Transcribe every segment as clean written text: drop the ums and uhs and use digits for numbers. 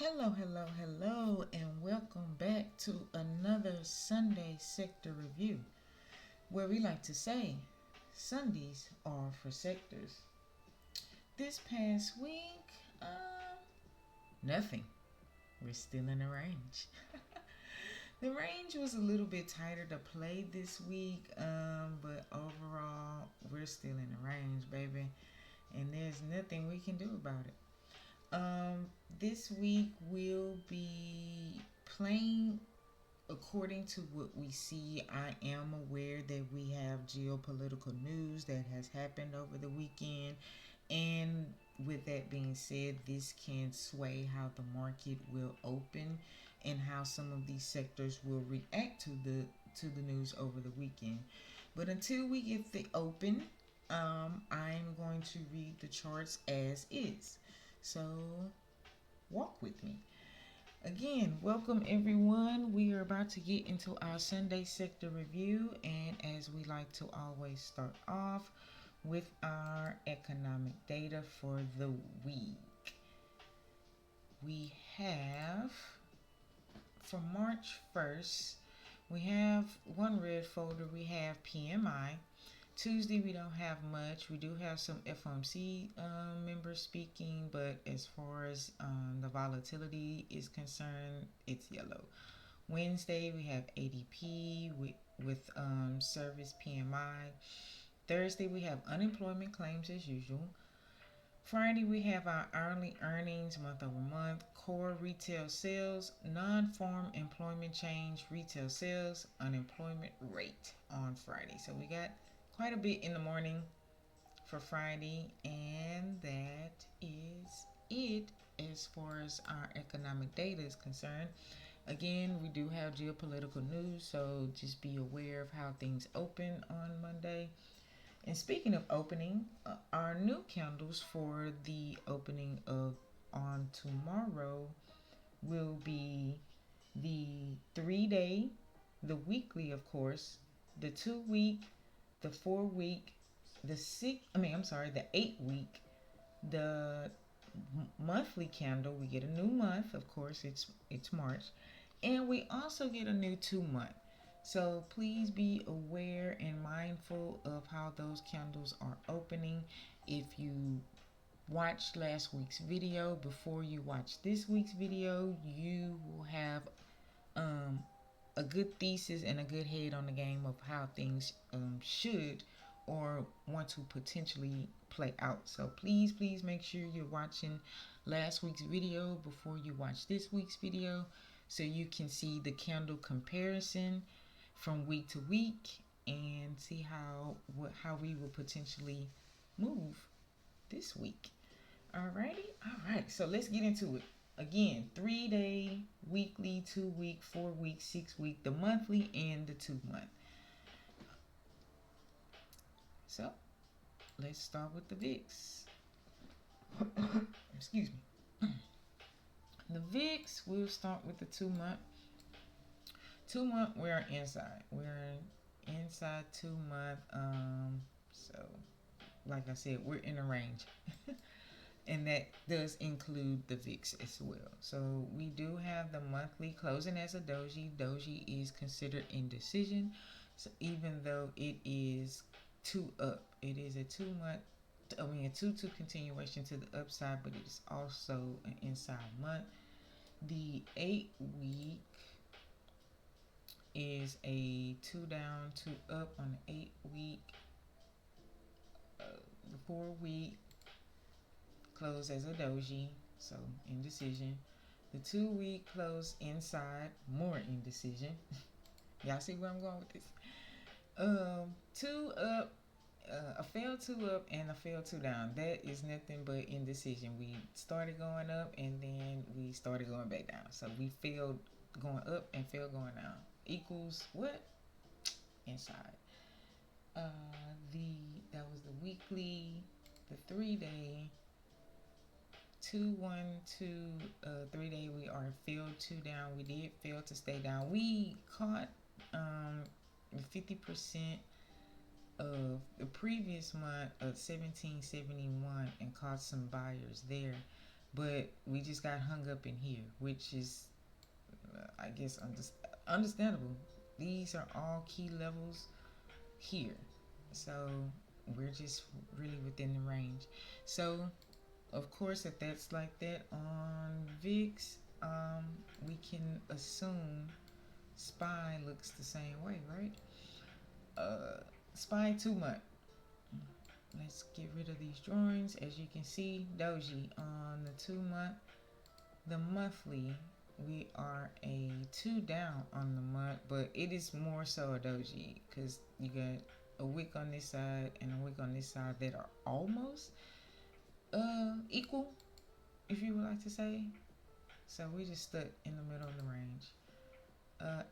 Hello, and welcome back to another Sunday sector review, where we like to say Sundays are for sectors. This past week, nothing. We're still in the range. The range was a little bit tighter to play this week, but overall, we're still in the range, baby, and there's nothing we can do about it. This week we'll be playing according to what we see. I am aware that we have geopolitical news that has happened over the weekend, and with that being said, this can sway how the market will open and how some of these sectors will react to the news over the weekend. But until we get the open, I'm going to read the charts as is. So walk with me. Again, welcome everyone. We are about to get into our Sunday sector review, and as we like to always start off with our economic data for the week. We have for March 1st, we have one red folder. We have PMI. Tuesday, we don't have much. We do have some FOMC members speaking, but as far as the volatility is concerned, it's yellow. Wednesday, we have ADP with service PMI. Thursday, we have unemployment claims as usual. Friday, we have our hourly earnings month over month, core retail sales, non-farm employment change, retail sales, unemployment rate on Friday. So we got quite a bit in the morning for Friday, and that is it as far as our economic data is concerned. Again, we do have geopolitical news, so just be aware of how things open on Monday. And speaking of opening, our new candles for the opening of on tomorrow will be the 3 day, the weekly, of course, the 2 week, the 4 week, the 8 week, the monthly candle. We get a new month, of course, it's March, and we also get a new 2 month. So please be aware and mindful of how those candles are opening. If you watched last week's video before you watch this week's video, you will have a good thesis and a good head on the game of how things should or want to potentially play out. So please make sure you're watching last week's video before you watch this week's video, so you can see the candle comparison from week to week and see how we will potentially move this week. Alrighty, alright. So let's get into it. Again, 3 day, weekly, 2 week, 4 week, 6 week, the monthly, and the 2 month. So let's start with the VIX. Excuse me. The VIX, we'll start with the 2 month. 2 month, we're inside. We're inside 2 month. So like I said, we're in a range. And that does include the VIX as well. So we do have the monthly closing as a doji. Doji is considered indecision. So even though it is 2 up, it is a 2 month, a 2 continuation to the upside, but it's also an inside month. The 8 week is a 2 down, 2 up on the 8 week. The 4 week close as a doji, so indecision. The 2 week close inside, more indecision. Y'all see where I'm going with this? 2 up, a failed 2 up and a failed 2 down. That is nothing but indecision. We started going up and then we started going back down. So we failed going up and failed going down. Equals what? Inside. That was the weekly, the 3 day, 2-1-2, 3 day. We are failed 2 down. We did fail to stay down. We caught 50% of the previous month of 1771 and caught some buyers there. but we just got hung up in here, which is, I guess, understandable. These are all key levels here, so we're just really within the range. So, of course, if that's like that on VIX, we can assume SPY looks the same way, right? SPY 2 month. Let's get rid of these drawings. As you can see, Doji on the 2 month. The monthly, we are a 2 down on the month, but it is more so a doji because you got a wick on this side and a wick on this side that are almost equal, if you would like to say. So we just stuck in the middle of the range.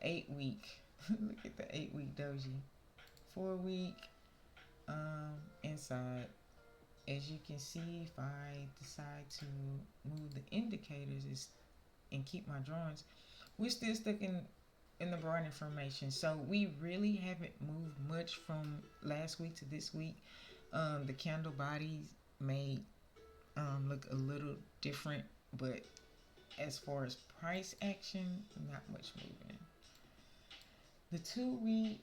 8 week. Look at the 8 week doji. 4 week inside. As you can see, if I decide to move the indicators and keep my drawings, we're still stuck in the broad information. So we really haven't moved much from last week to this week. The candle bodies may look a little different, but as far as price action, not much moving. The 2 week,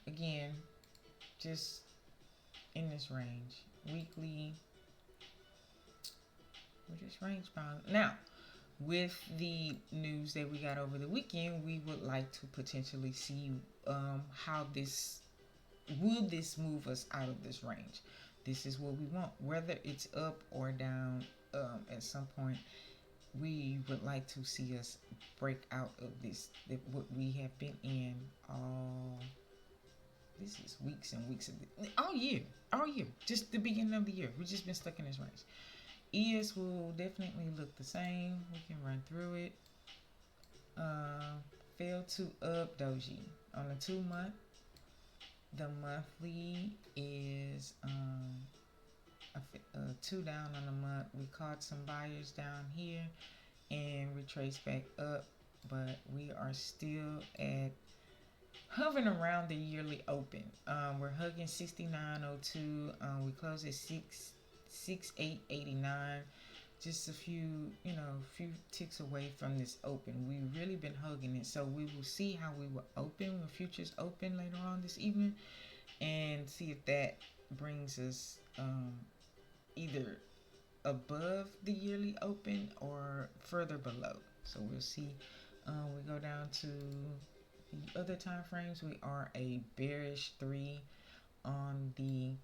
again, just in this range. Weekly, we're just range bound. Now, with the news that we got over the weekend, we would like to potentially see how this will this move us out of this range. This is what we want, whether it's up or down. At some point, we would like to see us break out of this. What we have been in all. This is weeks and weeks of all year, just the beginning of the year. We've just been stuck in this range. ES will definitely look the same. We can run through it. Fail to up doji on the 2 month. The monthly is a 2 down on the month. We caught some buyers down here and retrace back up, but we are still at hovering around the yearly open. We're hugging 69.02. We closed at 68.89. Just a few ticks away from this open. We've really been hugging it, so we will see how we will open when futures open later on this evening, and see if that brings us either above the yearly open or further below. So we'll see. We go down to the other time frames. We are a bearish 3 on the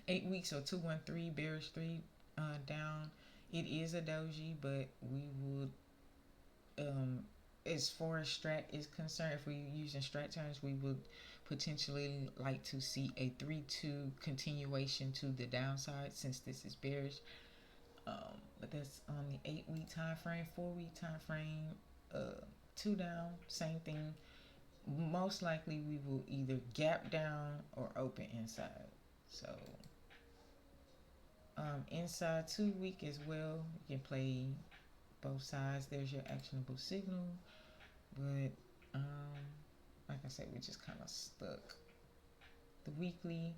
8 weeks, so 213 bearish 3 down. It is a doji, but we would as far as strat is concerned, if we're using strat terms, we would potentially like to see a 3-2 continuation to the downside since this is bearish. But that's on the 8 week time frame. 4 week time frame, 2 down, same thing. Most likely we will either gap down or open inside. So inside 2 week as well, you can play both sides. There's your actionable signal, but like I said, we just kind of stuck. The weekly,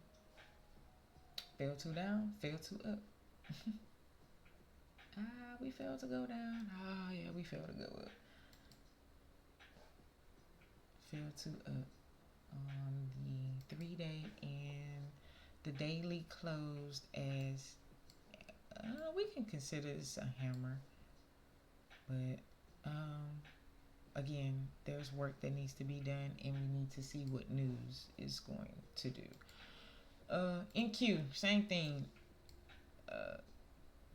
fail to down, fail to up. We failed to go down. Yeah, we failed to go up. Fail to up on the 3-day, and the daily closed as we can consider this a hammer, but again, there's work that needs to be done, and we need to see what news is going to do. NQ, same thing.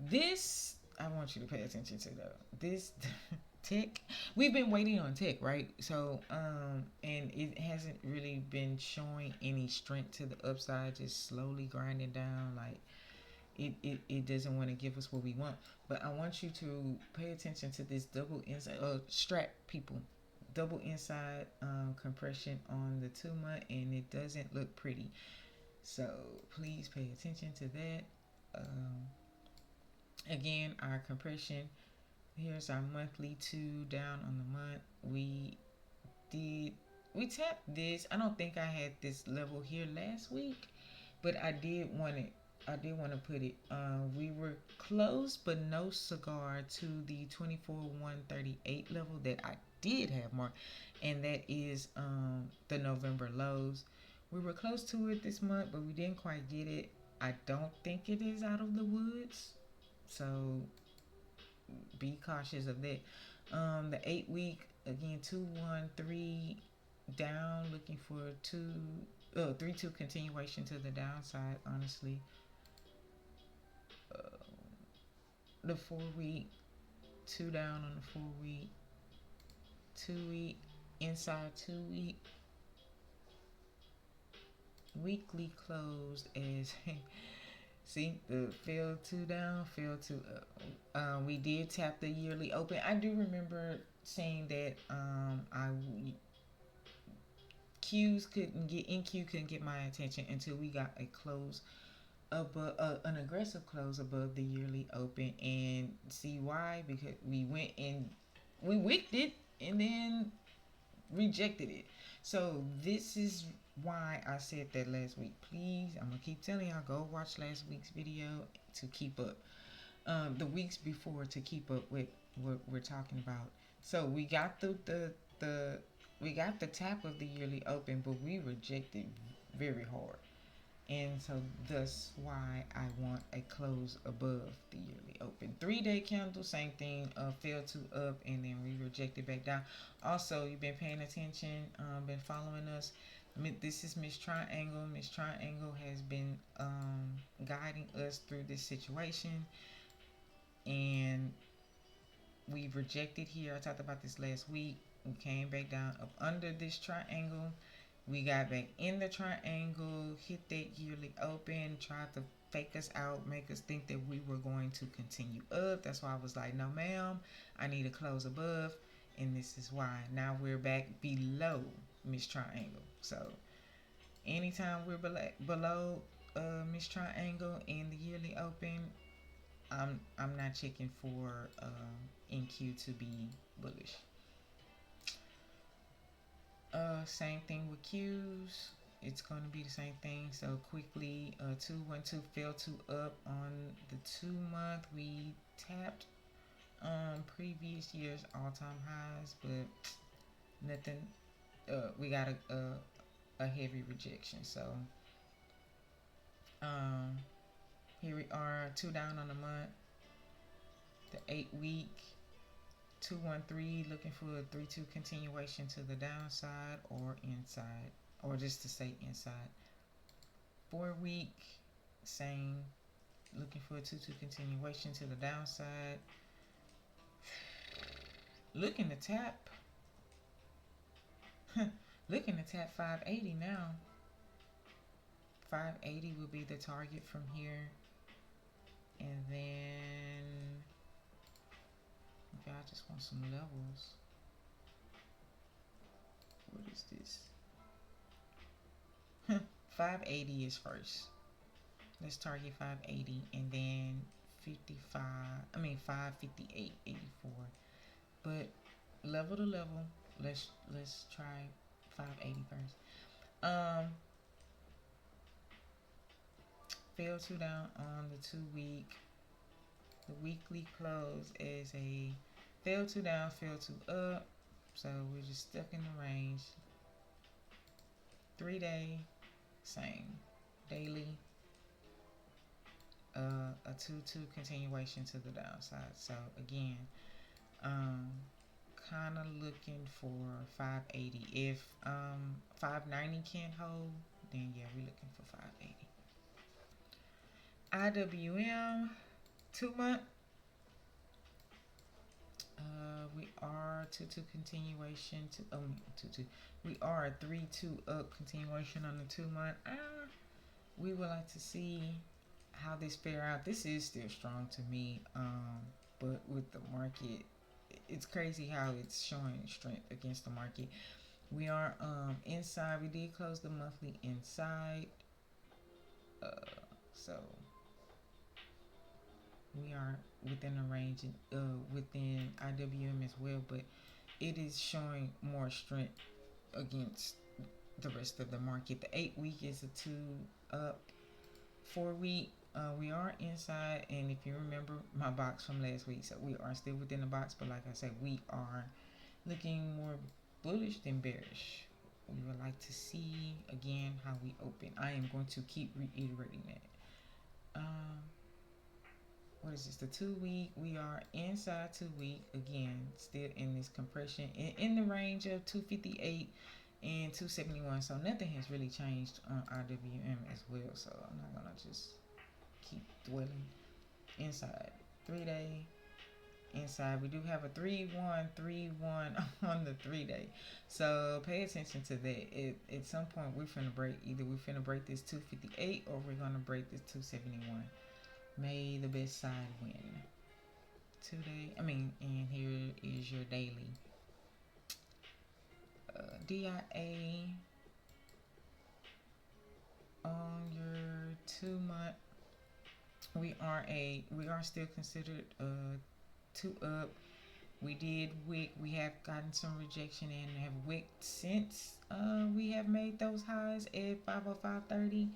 This I want you to pay attention to though. This tech, we've been waiting on tech, right? So and it hasn't really been showing any strength to the upside, just slowly grinding down. Like it doesn't want to give us what we want. But I want you to pay attention to this double inside strat people. Double inside compression on the 2 month, and it doesn't look pretty. So please pay attention to that. Again, our compression, here's our monthly 2 down on the month. We tapped this. I don't think I had this level here last week, but I did want it. I did want to put it. We were close, but no cigar to the 24,138 level that I did have marked, and that is the November lows. We were close to it this month, but we didn't quite get it. I don't think it is out of the woods, so be cautious of that. The 8 week again 213 down, looking for 3-2 continuation to the downside. Honestly, uh, the 4 week 2 down on the 4 week, 2 week inside 2 week, weekly closed as see the fell 2 down, fell 2 up. We did tap the yearly open. I do remember saying that I Q's couldn't get NQ couldn't get my attention until we got a close above an aggressive close above the yearly open. And see why? Because we went and we wicked it and then rejected it. So this is why I said that last week. Please, I'm gonna keep telling y'all, go watch last week's video to keep up. The weeks before to keep up with what we're talking about. So we got the we got the tap of the yearly open, but we rejected very hard. And so thus why I want a close above the yearly open. 3 day candle, same thing, fell to up and then we rejected back down. Also, you've been paying attention, been following us. This is Miss Triangle. Miss Triangle has been guiding us through this situation, and we rejected here. I talked about this last week. We came back down up under this triangle. We got back in the triangle, hit that yearly open, tried to fake us out, make us think that we were going to continue up. That's why I was like, no, ma'am, I need to close above. And this is why. Now we're back below Miss Triangle. So anytime we're below Miss Triangle in the yearly open, I'm not checking for NQ to be bullish. Same thing with Q's. It's going to be the same thing. So quickly, 212 fell to up on the 2 month. We tapped previous year's all-time highs, but nothing. We got a heavy rejection. So here we are, 2 down on the month. The 8 week 213, looking for a 3-2 continuation to the downside or inside, or just to stay inside. 4 week, same, looking for a 2-2 continuation to the downside. Looking to tap, looking to tap 580 now. 580 will be the target from here, and then if y'all just want some levels, what is this? 580 is first. Let's target 580 and then 558.84. But level to level, let's try 580 first. Fell 2 down on the 2 week. The weekly close is a fell 2 down, fell 2 up. So we're just stuck in the range. 3 day, same. Daily, a 2-2 continuation to the downside. So again, kind of looking for 580. If 590 can't hold, then yeah, we're looking for 580. IWM 2 month. We are 2-2 continuation to 2-2. We are a 3-2 up continuation on the 2 month. We would like to see how this fare out. This is still strong to me, but with the market, it's crazy how it's showing strength against the market. We are inside. We did close the monthly inside, so we are within a range within IWM as well, but it is showing more strength against the rest of the market. The 8 week is a 2 up. 4 week We are inside, and if you remember my box from last week, so we are still within the box, but like I said, we are looking more bullish than bearish. We would like to see again how we open. I am going to keep reiterating that. What is this? The 2 week. We are inside 2 week again, still in this compression in the range of 258 and 271. So nothing has really changed on RWM as well. So I'm not gonna just keep dwelling inside. 3 day inside. We do have a 3-1-3-1 on the 3 day. So pay attention to that. At some point we're finna break. Either we're finna break this 258 or we're gonna break this 271. May the best side win. 2 day. And here is your daily. DIA on your 2 month. We are still considered 2 up. We did wick. We have gotten some rejection and have wicked since we have made those highs at 505.30.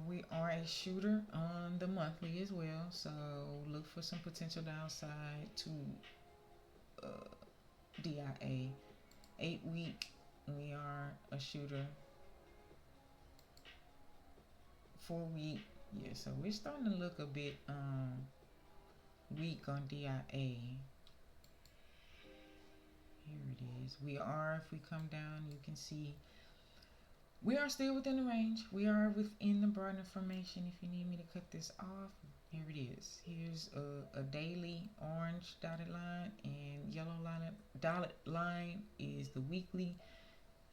We are a shooter on the monthly as well, so look for some potential downside to DIA. 8 week, we are a shooter. 4 week, yeah, so we're starting to look a bit weak on DIA. Here it is. We are, if we come down, you can see we are still within the range. We are within the broad information. If you need me to cut this off, here it is. Here's a daily orange dotted line, and yellow dotted line is the weekly.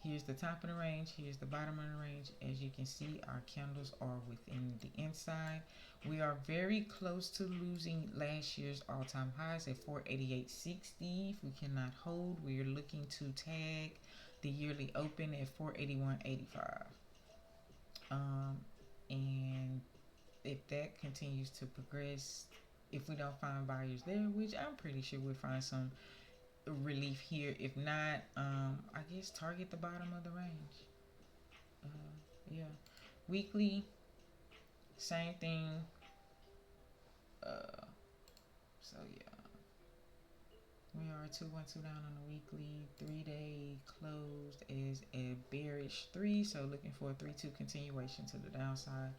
Here's the top of the range. Here's the bottom of the range. As you can see, our candles are within the inside. We are very close to losing last year's all-time highs at 488.60. If we cannot hold, we are looking to tag the yearly open at 481.85. And if that continues to progress, if we don't find buyers there, which I'm pretty sure we'll find some relief here. If not, I guess target the bottom of the range. Yeah. Weekly, same thing. So yeah. We are 212 down on the weekly. 3 day closed is a bearish 3, so looking for a 3-2 continuation to the downside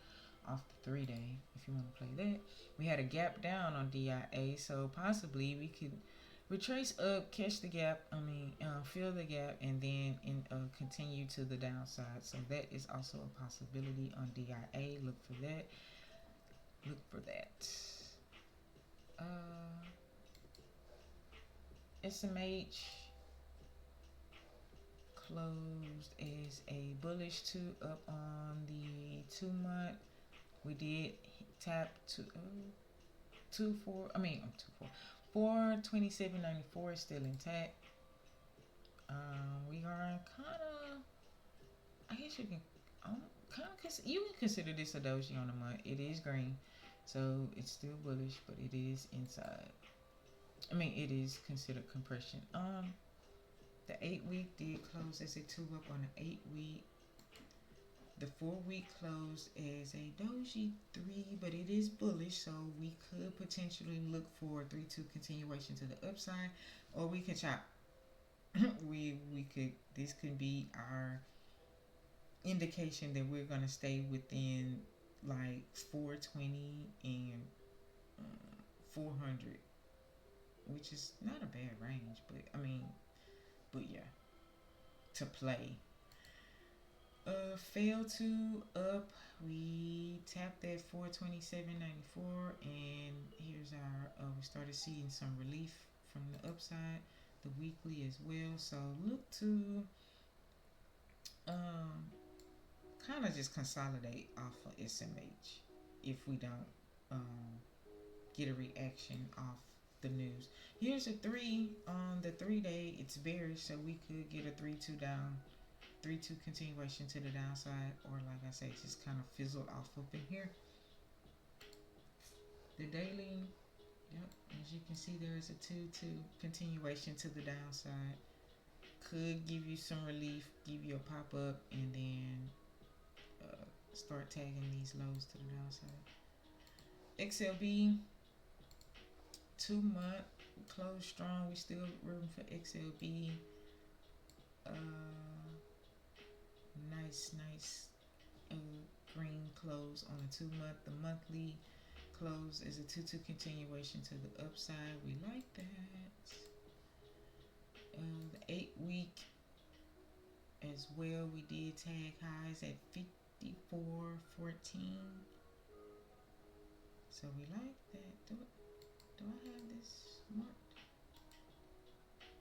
off the 3 day if you want to play that. We had a gap down on DIA, so possibly we could retrace up, catch the gap, fill the gap, and then continue to the downside. So that is also a possibility on DIA. Look for that. SMH closed as a bullish 2 up on the 2 month. We did tap to 427.94 is still intact. We are kind of, I guess you can you can consider this a doji on the month. It is green, so it's still bullish, but it is inside. It is considered compression. The 8 week did close as a 2 up on the 8 week. The 4 week closed as a doji 3, but it is bullish, so we could potentially look for a 3-2 continuation to the upside, or we could chop. This could be our indication that we're gonna stay within like 420 and 400, which is not a bad range, but yeah, to play. Fail to up. We tapped at 427.94, and here's our. We started seeing some relief from the upside, the weekly as well. So look to kind of just consolidate off of SMH if we don't get a reaction off the news. Here's a 3 on the 3 day. It's bearish, so we could get a 3-2 down. 3-2 continuation to the downside, or like I said, just kind of fizzled off up in here. The daily, yep, as you can see, there is a 2-2 continuation to the downside. Could give you some relief, give you a pop up, and then start tagging these lows to the downside. XLB 2 month close strong. We still rooting for XLB. Uh, nice uh, green close on the 2 month. The monthly close is a 2-2 continuation to the upside. We like that. The 8 week as well. We did tag highs at 54.14. So we like that. Do I have this marked?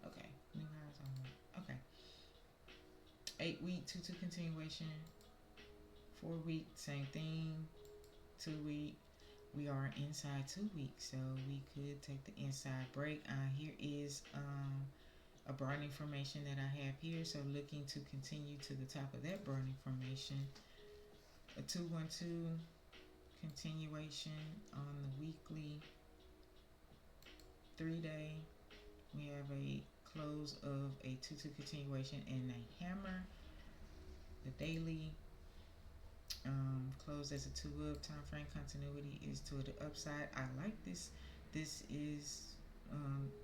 Okay, new highs on marked. Okay. 8 week 2-2 continuation. 4 week same thing. 2 week we are inside 2 weeks, so we could take the inside break. Here is a broadening formation that I have here, so looking to continue to the top of that broadening formation. A 2-1-2 continuation on the weekly. 3-day we have a close of a 2-2 continuation and a hammer. The daily closed as a 2-up. Time frame continuity is to the upside. I like this. This is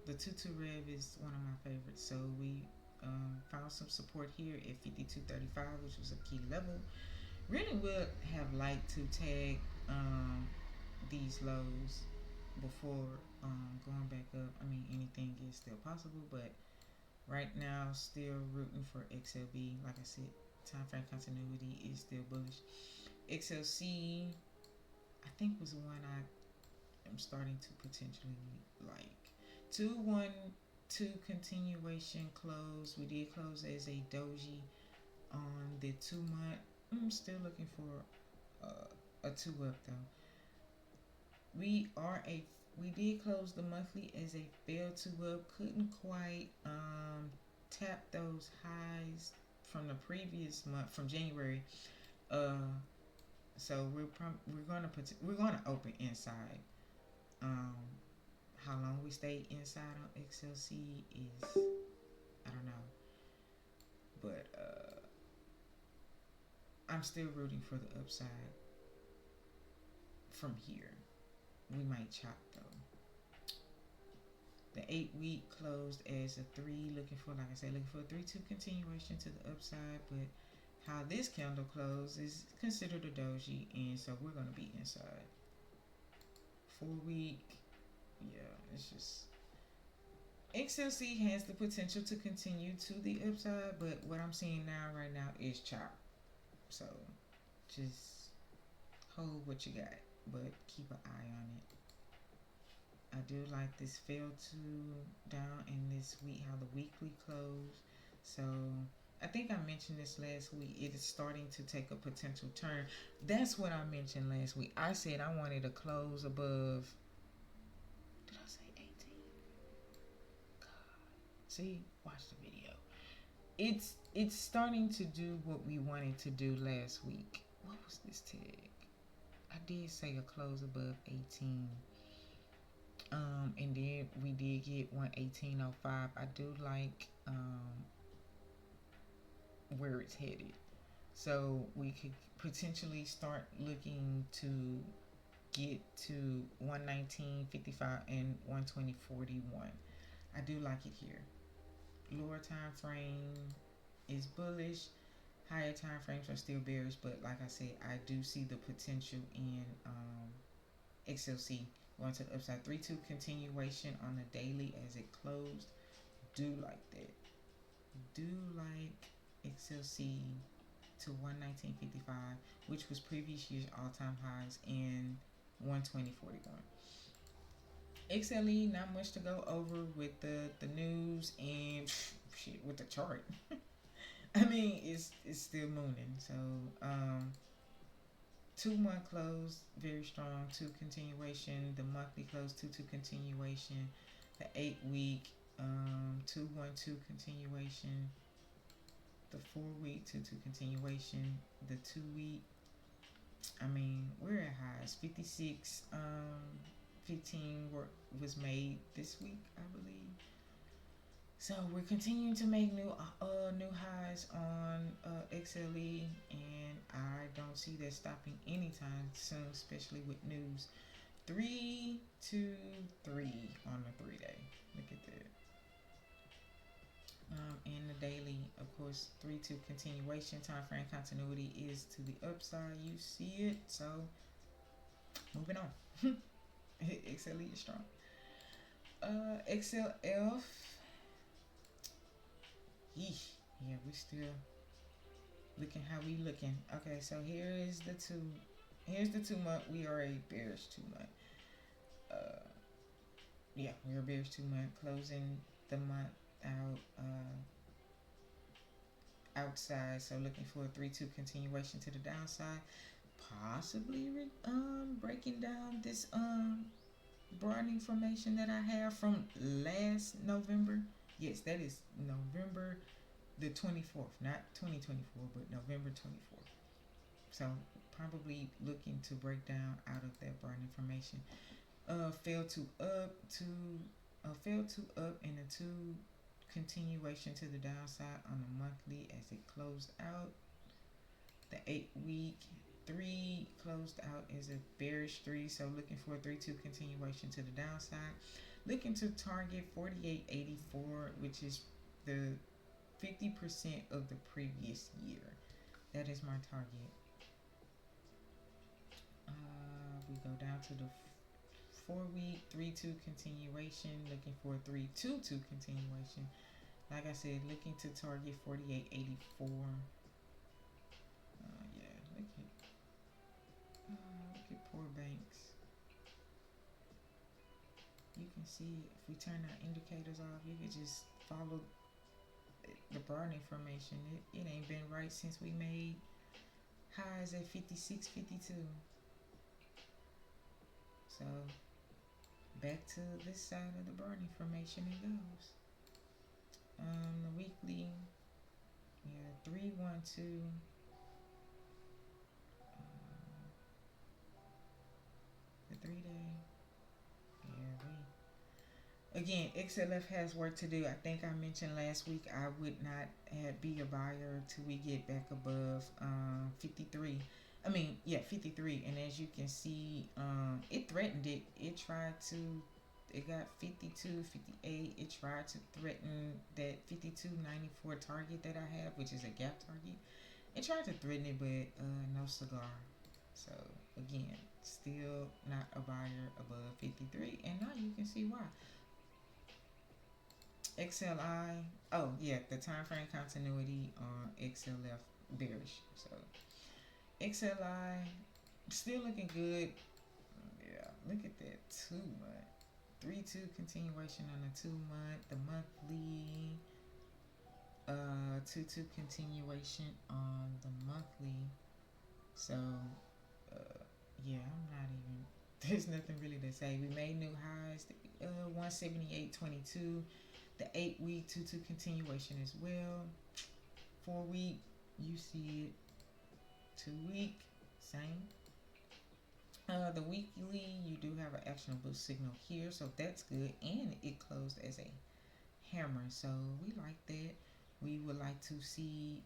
the 2-2 rev is one of my favorites. So we found some support here at 52.35, which was a key level. Really would have liked to tag these lows before going back up. I mean, anything is still possible, but right now still rooting for XLB. Like I said, time frame continuity is still bullish. XLC, I think, was the one I am starting to potentially like. 2-1-2 continuation close. We did close as a doji on the 2 month. I'm still looking for a 2-up though. We did close the monthly as a failed 2-up. Couldn't quite tap those highs from the previous month, from January. So we're gonna open inside. How long we stay inside on XLC is, I don't know, but I'm still rooting for the upside from here. We might chop though. The 8 week closed as a 3, looking for, like I said, looking for a 3-2 continuation to the upside, but how this candle closed is considered a doji, and so we're going to be inside. 4 week, yeah, it's just, XLC has the potential to continue to the upside, but what I'm seeing right now is chop. So just hold what you got, but keep an eye on it. I do like this fail to down in this week, how the weekly closed. So I think I mentioned this last week. It is starting to take a potential turn. That's what I mentioned last week. I said I wanted a close above. Did I say 18? God. See, watch the video. It's starting to do what we wanted to do last week. What was this tag? I did say a close above 18. And then we did get 118.05. I do like where it's headed. So we could potentially start looking to get to 119.55 and 120.41. I do like it here. Lower time frame is bullish. Higher time frames are still bearish, but like I said, I do see the potential in XLC going to the upside. 3-2 continuation on the daily as it closed. Do like that. Do like XLC to 119.55, which was previous year's all-time highs, in 120.41. XLE, not much to go over with the news and shit with the chart. I mean, it's still mooning. So 2-month close, very strong. 2 continuation. The monthly close, 2-2 continuation. The 8 week 2-1-2 continuation. The 4 week 2-2 continuation. The 2 week. I mean, we're at highs. 56. 15 was made this week, I believe. So we're continuing to make new highs on XLE, and I don't see that stopping anytime soon, especially with news. 323 on the 3 day. Look at that. And the daily, of course, 3-2 continuation. Time frame continuity is to the upside. You see it. So moving on. XLE is strong. XLF. Yeesh. Yeah, we still looking how we looking. Okay, so here is the two. Here's the 2 month. We are a bearish 2 month. Yeah, we're a bearish 2 month, closing the month out outside. So looking for a 3-2 continuation to the downside. Possibly breaking down this broadening formation that I have from last November. Yes, that is November the 24th, not 2024, but November 24th. So probably looking to break down out of that broadening formation. Fell to up in a 2 continuation to the downside on the monthly as it closed out. The 8 week 3 closed out as a bearish 3, so looking for a 3-2 continuation to the downside. Looking to target 48.84, which is the 50% of the previous year. That is my target. We go down to the 4 week 3-2 continuation, looking for a 3-2-2 continuation. Like I said, looking to target 48.84. Yeah, look at poor banks. You can see if we turn our indicators off, you can just follow the broadening formation. It ain't been right since we made highs at 56, 52. So back to this side of the broadening formation it goes. The weekly, yeah, 3-1-2. The 3 day, yeah, again, XLF has work to do. I think I mentioned last week I would not be a buyer till we get back above 53. 53. And as you can see, it threatened it. It got 52, 58. It tried to threaten that 52.94 target that I have, which is a gap target. It tried to threaten it, but no cigar. So again, still not a buyer above 53. And now you can see why. XLI. Oh yeah, the time frame continuity on XLF bearish. So XLI still looking good. Yeah, look at that 2 month. 3-2 continuation on the 2 month. The monthly 2-2 continuation on the monthly. So yeah, I'm not even there's nothing really to say. We made new highs. 178.22. The 8 week 2-2 continuation as well. 4 week, you see it. 2 week, same. The weekly, you do have an actionable signal here, so that's good. And it closed as a hammer, so we like that. We would like to see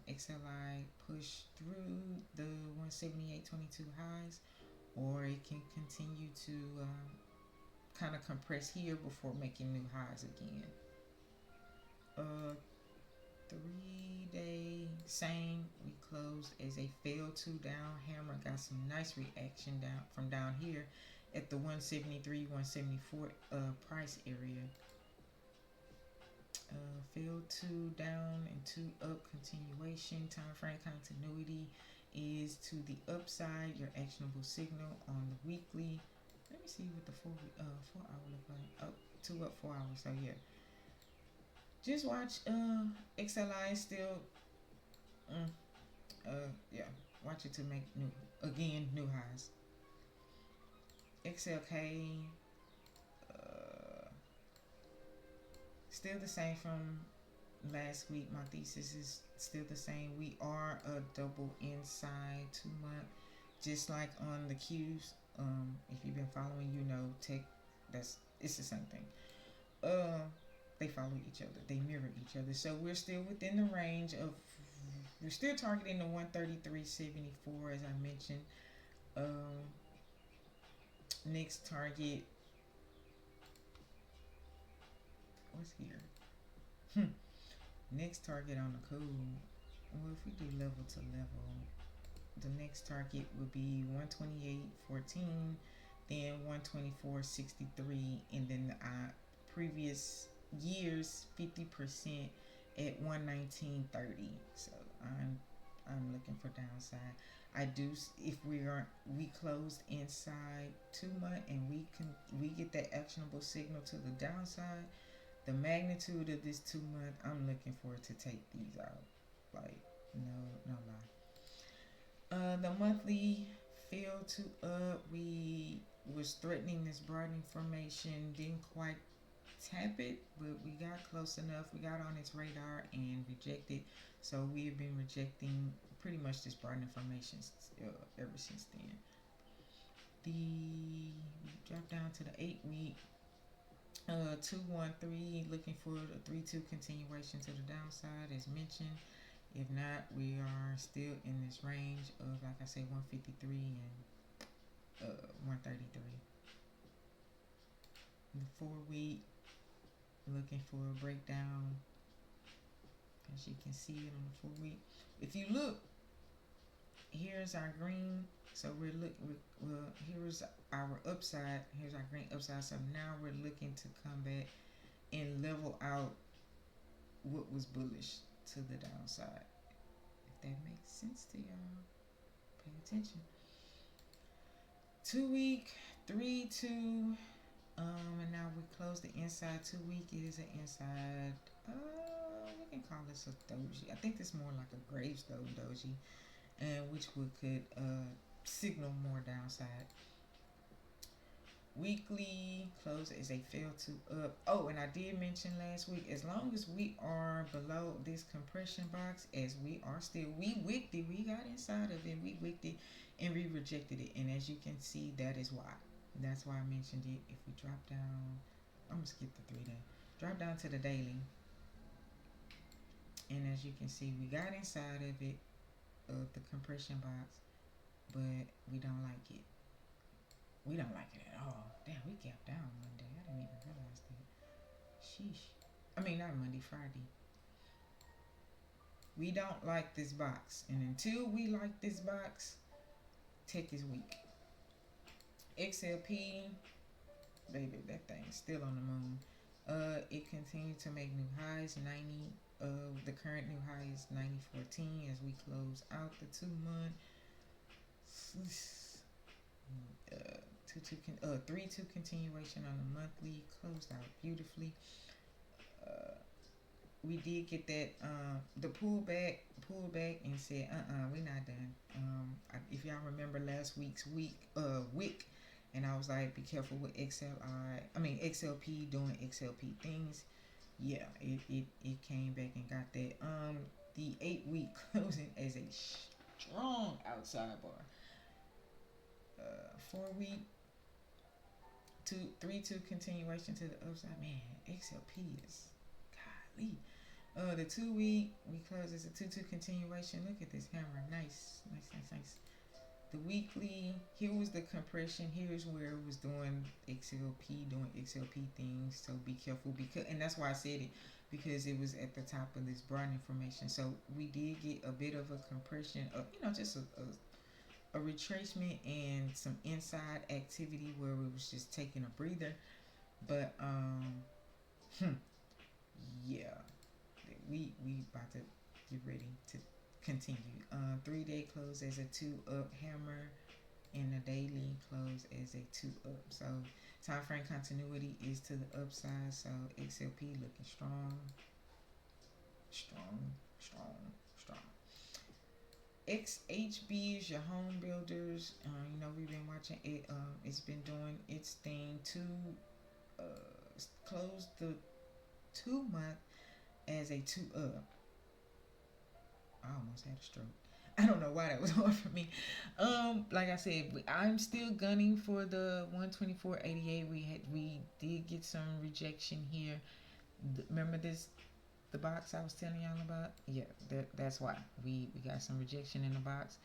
XLI push through the 178.22 highs, or it can continue to kind of compress here before making new highs again. 3 day, same. We closed as a fail to down hammer. Got some nice reaction down from down here at the 173, 174 price area. Fail 2 down and 2 up continuation. Time frame continuity is to the upside. Your actionable signal on the weekly. Let me see what the 4 hour look like. Oh, 2 up 4 hours. So yeah, just watch XLI still. Yeah, watch it to make new highs. XLK still the same from last week. My thesis is still the same. We are a double inside 2 month, just like on the Qs. If you've been following, tech. It's the same thing. they follow each other. They mirror each other. So we're still within the range of. We're still targeting the 133.74 as I mentioned. Um, Next target. What's here? Next target on the code. Well, if we do level to level, the next target would be 128.14, then 124.63, and then the previous year's 50% at 119.30. So I'm looking for downside. I do if we closed inside 2 month and we get that actionable signal to the downside, the magnitude of this 2 month, I'm looking for it to take these out. Like no lie. The monthly failed to up. We was threatening this broadening formation, didn't quite tap it, but we got close enough. We got on its radar and rejected. So we have been rejecting pretty much this broadening formation ever since then. The drop down to the 8 week. 213 looking for the 3-2 continuation to the downside as mentioned. If not, we are still in this range of, like I said, 153 and 133. The 4 week, looking for a breakdown. As you can see it on the 4 week. If you look, here's our green. So here's our upside. Here's our green upside. So now we're looking to come back and level out what was bullish to the downside. If that makes sense to y'all, pay attention. 2 week, 3-2, and now we close the inside 2 week. It is an inside. We can call this a doji. I think it's more like a gravestone doji, and which could signal more downside. Weekly close is a fail to up. Oh, and I did mention last week, as long as we are below this compression box, as we are still, we wicked it, we got inside of it, we wicked it, and we rejected it. And as you can see, that is why. That's why I mentioned it. If we drop down, I'm gonna skip the 3 day. Drop down to the daily, and as you can see, we got inside of it, of the compression box, but we don't like it. We don't like it at all. Damn, we gapped down Monday. I didn't even realize that. Sheesh. I mean, not Monday, Friday. We don't like this box. And until we like this box, tech is weak. XLP, baby, that thing's still on the moon. It continued to make new highs. 90. The current new high is 90.14 as we close out the 2 month. 3-2 continuation on the monthly, closed out beautifully. We did get that the pullback and said we're not done. If y'all remember last week's wick, and I was like, be careful with XLP doing XLP things. Yeah, it came back and got that. The 8 week closing as a strong outside bar. 4 week 3-2 continuation to the upside. Man, XLP is golly. The 2 week we close as a 2-2 continuation. Look at this hammer, nice. The weekly, here was the compression. Here's where it was doing XLP things. So be careful, because, and that's why I said it, because it was at the top of this broadening formation. So we did get a bit of a compression of, just a retracement and some inside activity where it was just taking a breather. But yeah, we about to get ready to continue. 3 day close as a 2 up hammer, and the daily close as a 2 up. So time frame continuity is to the upside. So XLP looking strong. XHB is your home builders. We've been watching it. It's been doing its thing to close the 2 month as a 2 up. I almost had a stroke. I don't know why that was hard for me. Like I said, I'm still gunning for the 124.88. We did get some rejection here. Remember this, the box I was telling y'all about? Yeah, that's why we got some rejection in the box.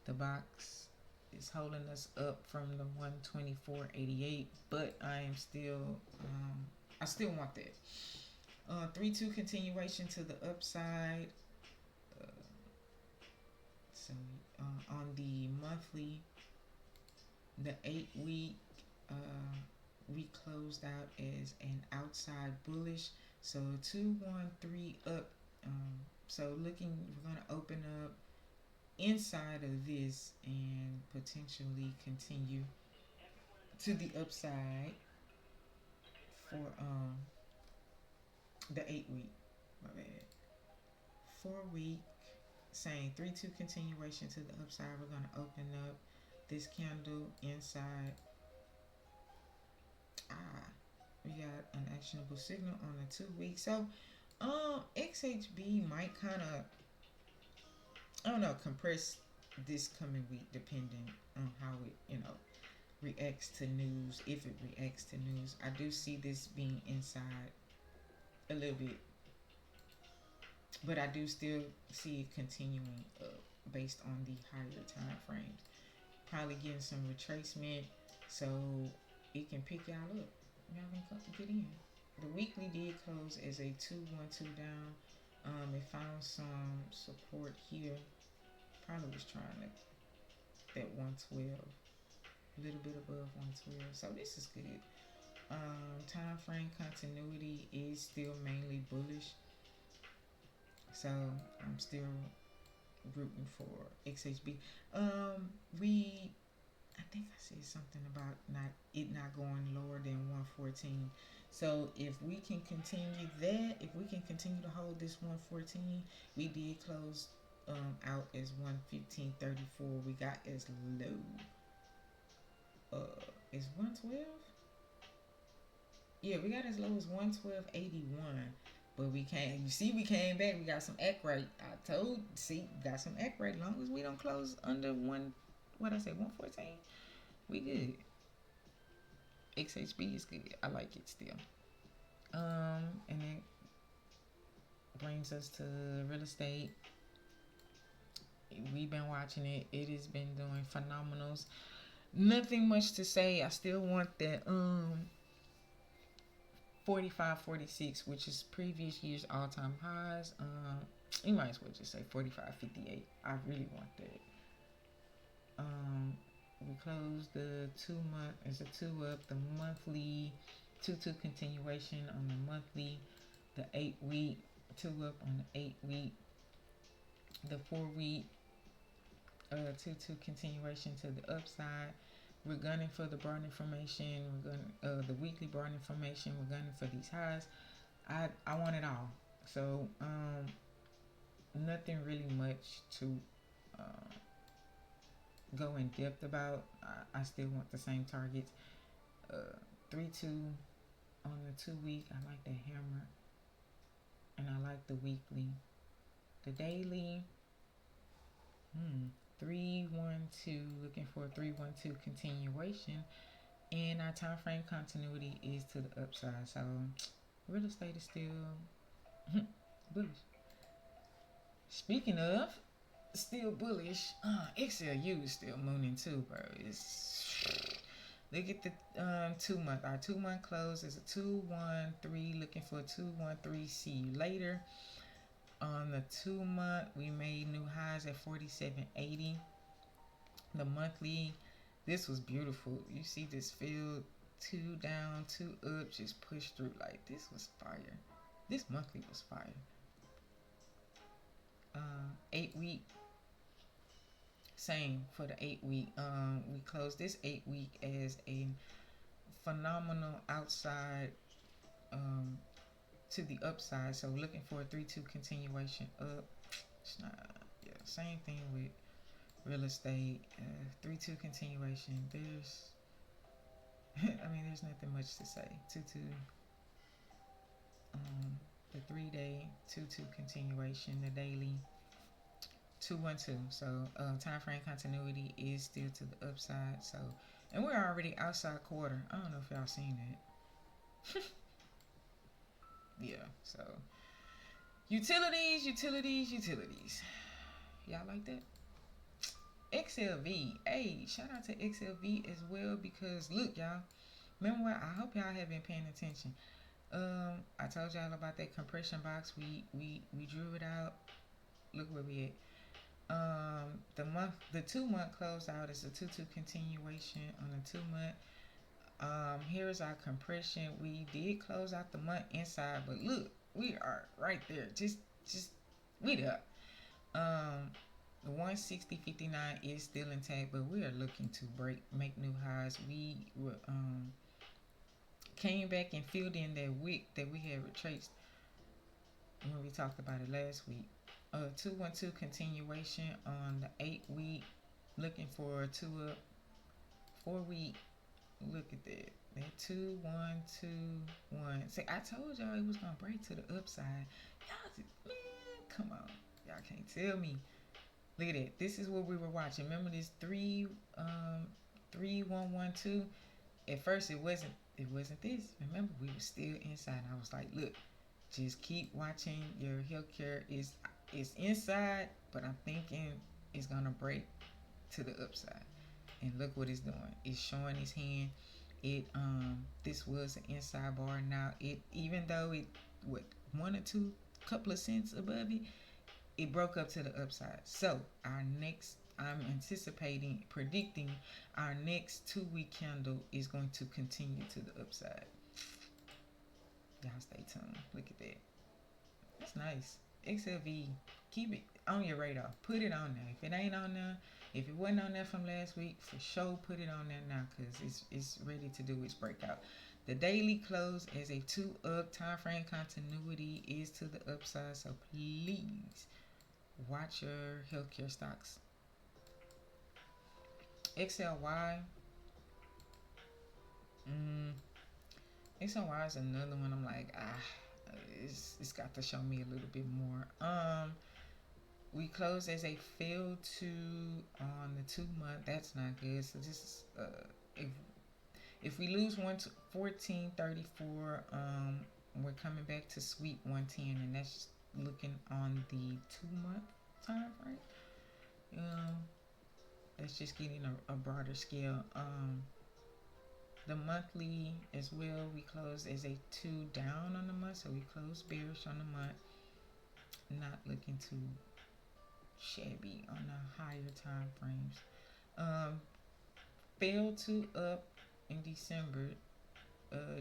The box is holding us up from the 124.88, but I am still I still want that. 3-2 continuation to the upside. Uh, so on the monthly, the 8 week, uh, we closed out as an outside bullish. So 213 up. So looking, we're gonna open up inside of this and potentially continue to the upside for the 8 week. My bad. 4 week, same 3-2 continuation to the upside. We're gonna open up this candle inside. We got an actionable signal on the 2 week. So XHB might kind of, I don't know, compress this coming week depending on how it, reacts to news. If it reacts to news, I do see this being inside a little bit, but I do still see it continuing up based on the higher time frames. Probably getting some retracement so it can pick y'all up. Y'all can get in. The weekly did close as a 212 down. It found some support here. Probably was trying to that 112, a little bit above 112. So this is good. Time frame continuity is still mainly bullish. So I'm still rooting for XHB. I think I said something about not going lower than 114. So if we can continue that, if we can continue to hold this 114, we did close out as 115.34. We got as low as 112. Yeah, we got as low as 112.81. But we came, you see, we came back. We got some act right. Got some act right. As long as we don't close under what I say, 114, we good. XHB is good. I like it still. And it brings us to real estate. We've been watching it. It has been doing phenomenals. Nothing much to say. I still want that 45.46, which is previous year's all-time highs. You might as well just say 45.58. I really want that. We closed the 2 month as a 2 up. The monthly 2-2 continuation on the monthly. The 8 week 2 up on the 8 week. The 4 week 2-2 continuation to the upside. We're gunning for the broad information. We're gunning the weekly broad information. We're gunning for these highs. I want it all. So nothing really much to go in depth about. I still want the same targets. 3-2 on the 2 week. I like the hammer, and I like the weekly. The daily. 3-1-2, looking for a 3-1-2 continuation, and our time frame continuity is to the upside. So real estate is still bullish. Speaking of still bullish, XLU is still mooning too, bro. Look at the 2 month. Our 2 month close is a 2-1-3, looking for a 2-1-3. See you later. On the 2 month, we made new highs at 47.80. The monthly, this was beautiful. You see this field, 2 down, 2 up, just push through. Like, this was fire. This monthly was fire. 8 week, same for the 8 week. We closed this 8 week as a phenomenal outside to the upside. So looking for a 3-2 continuation up. It's not, same thing with real estate. 3-2 continuation. There's there's nothing much to say. 2-2. The 3-day 2-2 continuation. The daily 2-1-2. So time frame continuity is still to the upside. So, and we're already outside quarter. I don't know if y'all seen that. Yeah. So utilities, utilities, utilities. Y'all like that? XLV. Hey, shout out to XLV as well because look, y'all. Remember what? I hope y'all have been paying attention. I told y'all about that compression box. We drew it out. Look where we at. The 2 month closeout is a 2-2 continuation on the 2 month. Here's our compression. We did close out the month inside, but look, we are right there. Just we there. Um, the 160.59 is still intact, but we are looking to make new highs. We were came back and filled in that wick that we had retraced when we talked about it last week. 212 continuation on the 8 week, looking for a 4 week. Look at that. That 2-1-2-1. See, I told y'all it was gonna break to the upside. Y'all, man, come on. Y'all can't tell me. Look at that. This is what we were watching. Remember this 3-1-1-2? At first, it wasn't this. Remember, we were still inside. I was like, look, just keep watching. Your healthcare is inside, but I'm thinking it's gonna break to the upside. And look what it's doing. It's showing his hand. It this was an inside bar. Now it, even though it, what, 1 or 2 couple of cents above it broke up to the upside. So our next, I'm predicting our next 2 week candle is going to continue to the upside. Y'all stay tuned. Look at that. That's nice. XLV, keep it on your radar. Put it on there. If it ain't on there, if it wasn't on there from last week, for sure put it on there now because it's ready to do its breakout. The daily close as a 2-up time frame continuity is to the upside. So please watch your healthcare stocks. XLY. XLY is another one. I'm like, it's got to show me a little bit more. We closed as a failed 2 on the 2 month. That's not good. So this is if we lose 1434, we're coming back to sweep 110, and that's looking on the 2 month time frame. That's just getting a broader scale. The monthly as well, we closed as a 2 down on the month, so we closed bearish on the month. Not looking too shabby on the higher time frames. Failed to up in December.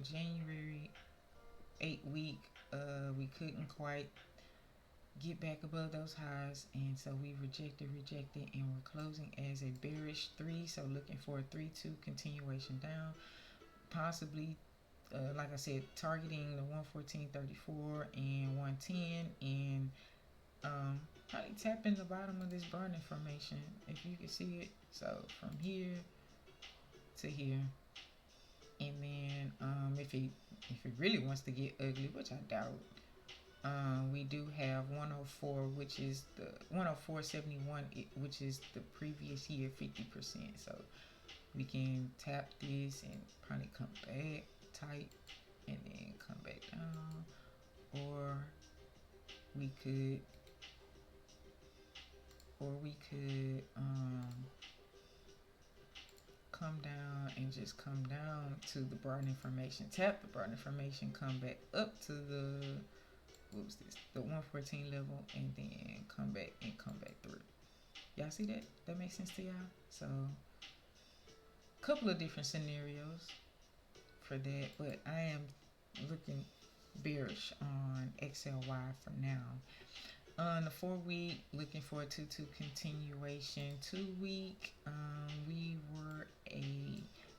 January 8 week, we couldn't quite get back above those highs, and so we rejected, and we're closing as a bearish 3. So looking for a 3-2 continuation down, possibly. Like I said, targeting the 114.34 and 110, and probably tapping the bottom of this burning formation if you can see it. So from here to here, and then if it really wants to get ugly, which I doubt, we do have 104, which is the 104.71, which is the previous year 50%. So we can tap this and probably come back tight and then come back down, or we could come down and just come down to the burning formation, tap the burning formation, come back up to the, what was this, the 114 level, and then come back through. Y'all see that? That makes sense to y'all? So couple of different scenarios for that, but I am looking bearish on XLY for now. On the 4 week, looking for a 2-2 continuation. 2 week,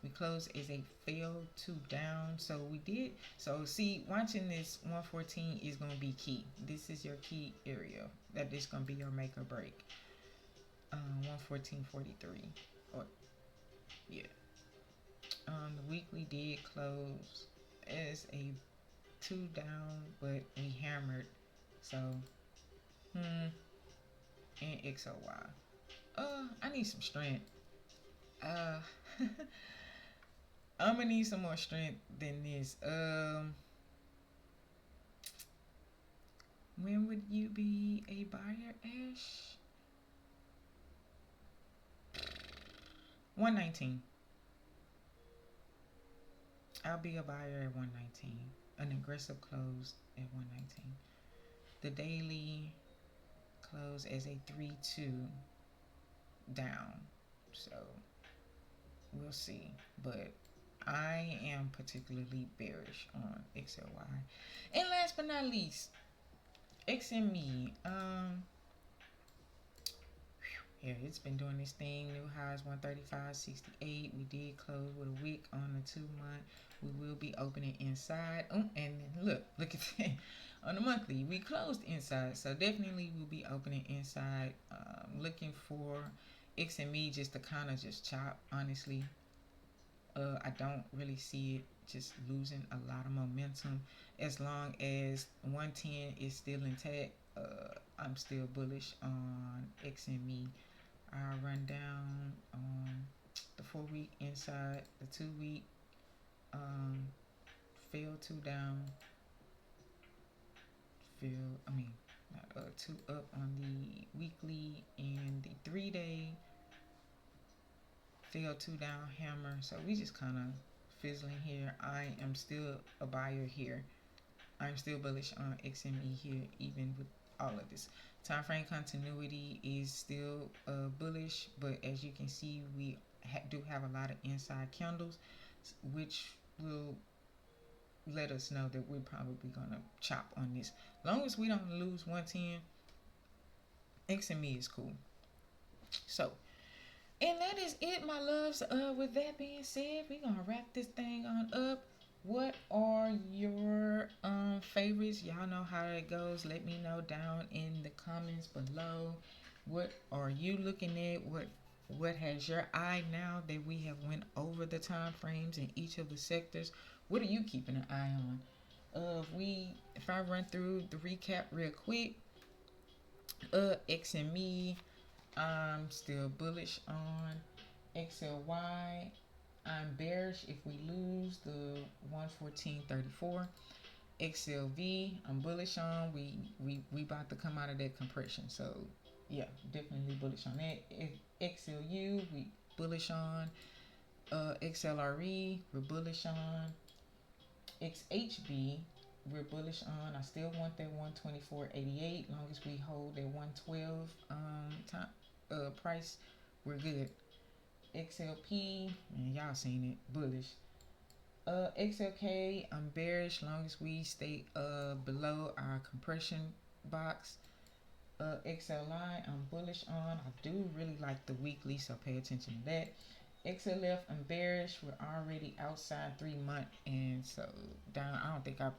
we closed as a failed 2 down. So we did. So see, watching this 114 is going to be key. This is your key area. That is going to be your make or break. 114.43. Or yeah. The weekly did close as a 2 down, but we hammered. So and XOY. I need some strength. I'm gonna need some more strength than this. When would you be a buyer, Ash? 119. I'll be a buyer at 119. An aggressive close at 119. The daily close as a 3-2 down. So we'll see. But I am particularly bearish on XLY. And last but not least, XME. Yeah, it's been doing this thing. New highs 135.68. We did close with a wick on the 2-month. We will be opening inside. Oh, and look at that. On the monthly, we closed inside, so definitely we'll be opening inside. Looking for XME just to kind of just chop. Honestly, I don't really see it just losing a lot of momentum as long as 110 is still intact. I'm still bullish on XME. I'll run down the 4-week inside, the 2-week fell 2 down, not 2 up on the weekly, and the 3-day fell 2 down hammer. So we just kind of fizzling here. I am still a buyer here. I'm still bullish on XME here, even with all of this. Time frame continuity is still bullish, but as you can see, we do have a lot of inside candles, which will let us know that we're probably gonna chop on this. Long as we don't lose 110, XME is cool. So, and that is it, my loves. With that being said, we're gonna wrap this thing on up. What are your favorites? Y'all know how it goes. Let me know down in the comments below. What are you looking at? What has your eye now that we have went over the time frames in each of the sectors? What are you keeping an eye on? If I run through the recap real quick, XME, I'm still bullish on. XLY, I'm bearish if we lose the 114.34. XLV, I'm bullish on. We about to come out of that compression, so yeah, definitely bullish on that. XLU, we bullish on. XLRE, we're bullish on. XHB, we're bullish on. I still want that 124.88. Long as we hold that 112 price, we're good. XLP, man, y'all seen it, bullish. XLK, I'm bearish long as we stay below our compression box. XLI, I'm bullish on. I do really like the weekly, so pay attention to that. XLF, I'm bearish. We're already outside 3-month, and so down. I don't think I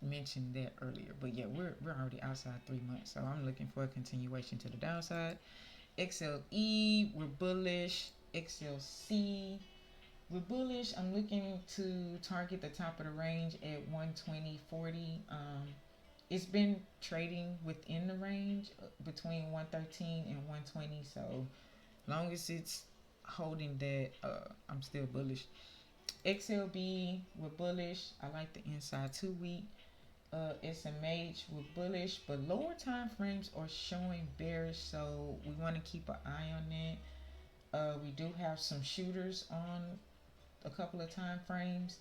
mentioned that earlier, but yeah, we're already outside 3 months, so I'm looking for a continuation to the downside. XLE, we're bullish. XLC, we're bullish. I'm looking to target the top of the range at 120.40. It's been trading within the range between 113 and 120, so long as it's holding that, I'm still bullish. XLB, we're bullish. I like the inside 2-week. SMH, we're bullish, but lower time frames are showing bearish, so we want to keep an eye on that. We do have some shooters on a couple of time frames.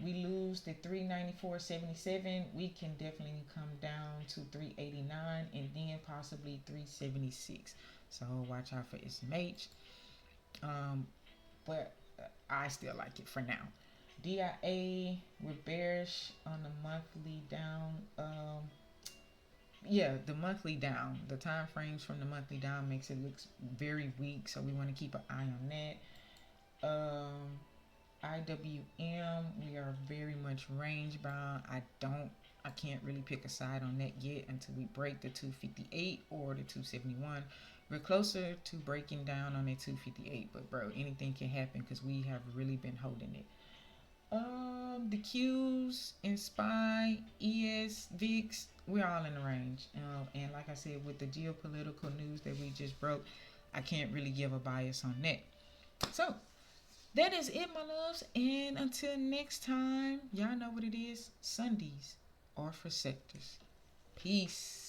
We lose the 394.77, we can definitely come down to 389 and then possibly 376. So watch out for SMH. But I still like it for now. DIA, we're bearish on the monthly down. The monthly down. The time frames from the monthly down makes it look very weak, so we want to keep an eye on that. IWM, we are very much range bound. I can't really pick a side on that yet until we break the 258 or the 271. We're closer to breaking down on the 258, but bro, anything can happen because we have really been holding it. The Qs and SPY, ES, VIX, we're all in the range. And like I said, with the geopolitical news that we just broke, I can't really give a bias on that. So that is it, my loves. And until next time, y'all know what it is. Sundays are for sectors. Peace.